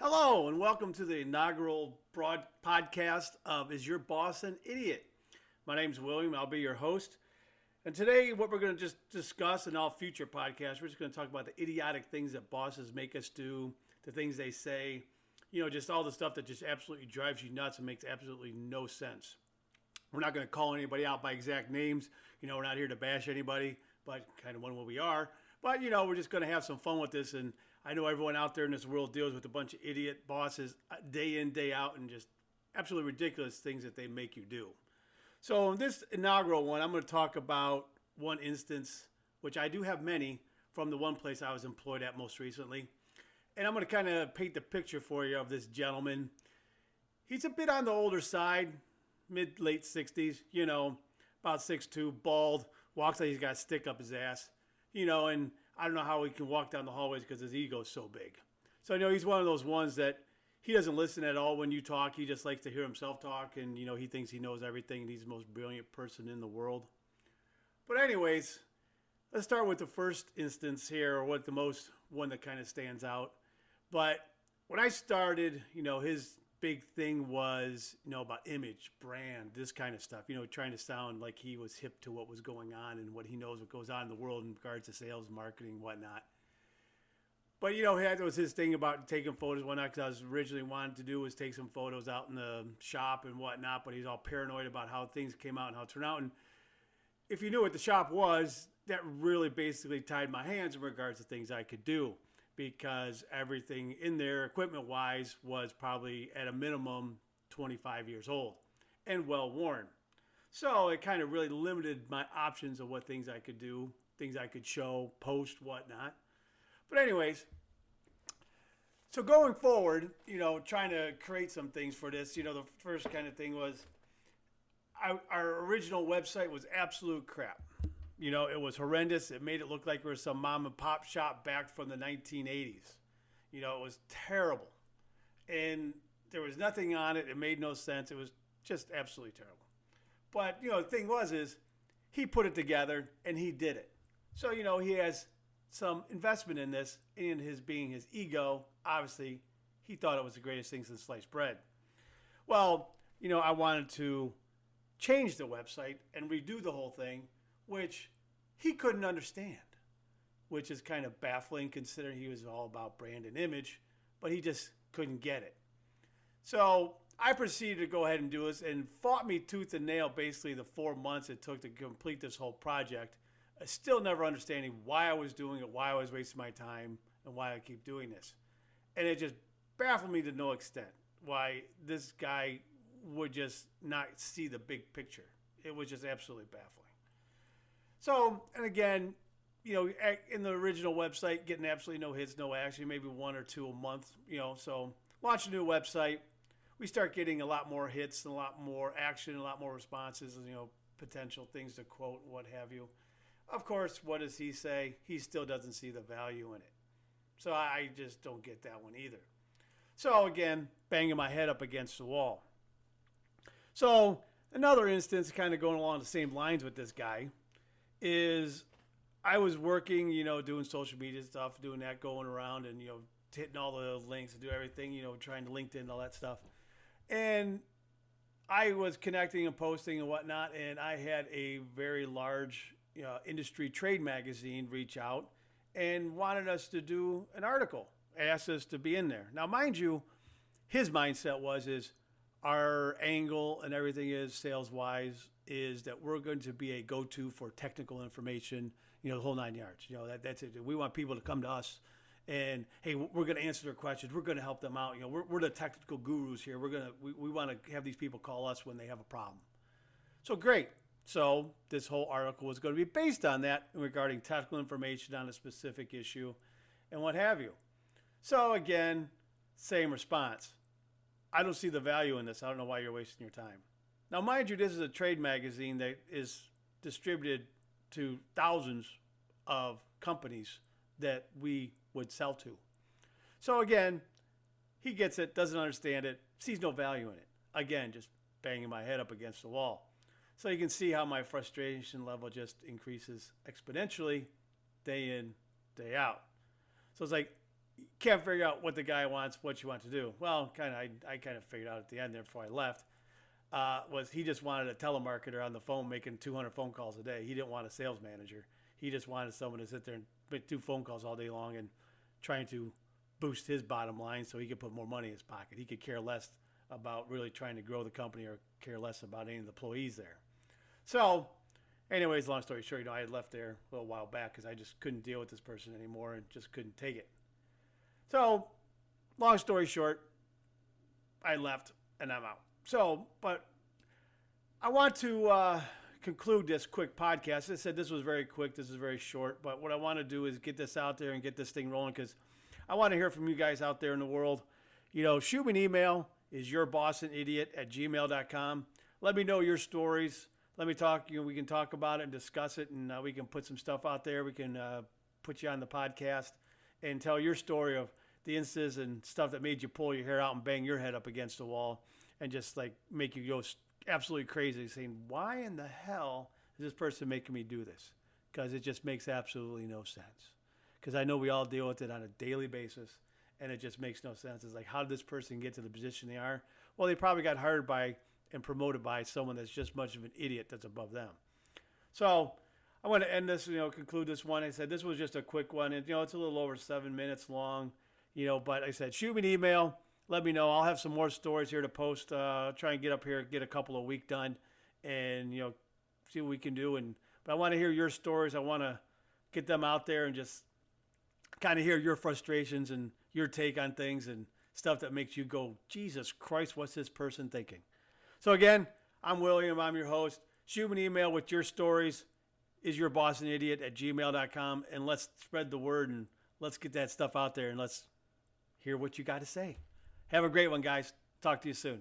Hello, and welcome to the inaugural broad podcast of Is Your Boss an Idiot? My name's William. I'll be your host. And today, what we're going to just discuss in all future podcasts, we're just going to talk about the idiotic things that bosses make us do, the things they say, just all the stuff that just absolutely drives you nuts and makes absolutely no sense. We're not going to call anybody out by exact names. We're not here to bash anybody, but kind of one what we are. But, we're just going to have some fun with this. And I know everyone out there in this world deals with a bunch of idiot bosses day in, day out, and just absolutely ridiculous things that they make you do. So in this inaugural one, I'm going to talk about one instance, which I do have many, from the one place I was employed at most recently. And I'm going to kind of paint the picture for you of this gentleman. He's a bit on the older side, late 60s, about 6'2", bald, walks like he's got a stick up his ass, and I don't know how he can walk down the hallways because his ego is so big. So, he's one of those ones that he doesn't listen at all when you talk. He just likes to hear himself talk, and, he thinks he knows everything, and he's the most brilliant person in the world. But anyways, let's start with the first instance here, or one that kind of stands out. But when I started, his big thing was, about image, brand, this kind of stuff, trying to sound like he was hip to what was going on and what he knows what goes on in the world in regards to sales, marketing, and whatnot. But, that was his thing about taking photos and whatnot, because I was originally wanted to do was take some photos out in the shop and whatnot, but he's all paranoid about how things came out and how it turned out. And if you knew what the shop was, that really basically tied my hands in regards to things I could do, because everything in there, equipment-wise, was probably at a minimum 25 years old and well-worn. So it kind of really limited my options of what things I could do, things I could show, post, whatnot. But anyways, so going forward, trying to create some things for this, the first kind of thing was our original website was absolute crap. It was horrendous. It made it look like we were some mom and pop shop back from the 1980s. It was terrible. And there was nothing on it. It made no sense. It was just absolutely terrible. But, the thing is he put it together and he did it. So, he has some investment in this, in his being his ego. Obviously, he thought it was the greatest thing since sliced bread. Well, I wanted to change the website and redo the whole thing, which he couldn't understand, which is kind of baffling considering he was all about brand and image, but he just couldn't get it. So I proceeded to go ahead and do this and fought me tooth and nail basically the 4 months it took to complete this whole project. Still never understanding why I was doing it, why I was wasting my time, and why I keep doing this. And it just baffled me to no extent why this guy would just not see the big picture. It was just absolutely baffling. So, and again, in the original website, getting absolutely no hits, no action, maybe 1 or 2 a month, so launch a new website. We start getting a lot more hits and a lot more action, a lot more responses, potential things to quote, what have you. Of course, what does he say? He still doesn't see the value in it. So I just don't get that one either. So again, banging my head up against the wall. So another instance, kind of going along the same lines with this guy, is I was working, doing social media stuff, doing that, going around and, hitting all the links and do everything, trying to LinkedIn and all that stuff. And I was connecting and posting and whatnot, and I had a very large industry trade magazine reach out and wanted us to do an article, asked us to be in there. Now, mind you, his mindset is our angle and everything is sales-wise is that we're going to be a go-to for technical information, the whole 9 yards. That's it. We want people to come to us and, hey, we're going to answer their questions. We're going to help them out. We're the technical gurus here. We want to have these people call us when they have a problem. So great. So this whole article was going to be based on that regarding technical information on a specific issue and what have you. So again, same response. I don't see the value in this. I don't know why you're wasting your time. Now, mind you, this is a trade magazine that is distributed to thousands of companies that we would sell to. So again, he gets it, doesn't understand it, sees no value in it. Again, just banging my head up against the wall. So you can see how my frustration level just increases exponentially day in, day out. So it's like, can't figure out what the guy wants, what you want to do. Well, I kind of figured out at the end there before I left. Was he just wanted a telemarketer on the phone making 200 phone calls a day. He didn't want a sales manager. He just wanted someone to sit there and make 2 phone calls all day long and trying to boost his bottom line so he could put more money in his pocket. He could care less about really trying to grow the company or care less about any of the employees there. So anyways, long story short, I had left there a little while back because I just couldn't deal with this person anymore and just couldn't take it. So long story short, I left and I'm out. So, but I want to conclude this quick podcast. I said this was very quick. This is very short. But what I want to do is get this out there and get this thing rolling because I want to hear from you guys out there in the world. Shoot me an email. Is yourbossanIdiot@gmail.com. Let me know your stories. Let me talk. We can talk about it and discuss it, and we can put some stuff out there. We can put you on the podcast and tell your story of the instances and stuff that made you pull your hair out and bang your head up against the wall and just like make you go absolutely crazy saying, why in the hell is this person making me do this? Because it just makes absolutely no sense. Because I know we all deal with it on a daily basis and it just makes no sense. It's like, how did this person get to the position they are? Well, they probably got hired by and promoted by someone that's just much of an idiot that's above them. So I want to end this, conclude this one. I said this was just a quick one. And, it's a little over 7 minutes long, but I said, shoot me an email. Let me know. I'll have some more stories here to post. Try and get up here, get a couple a week done and, see what we can do. But I want to hear your stories. I want to get them out there and just kind of hear your frustrations and your take on things and stuff that makes you go, Jesus Christ, what's this person thinking? So again, I'm William. I'm your host. Shoot me an email with your stories. Is yourbossanIdiot@gmail.com. And let's spread the word and let's get that stuff out there and let's hear what you got to say. Have a great one, guys. Talk to you soon.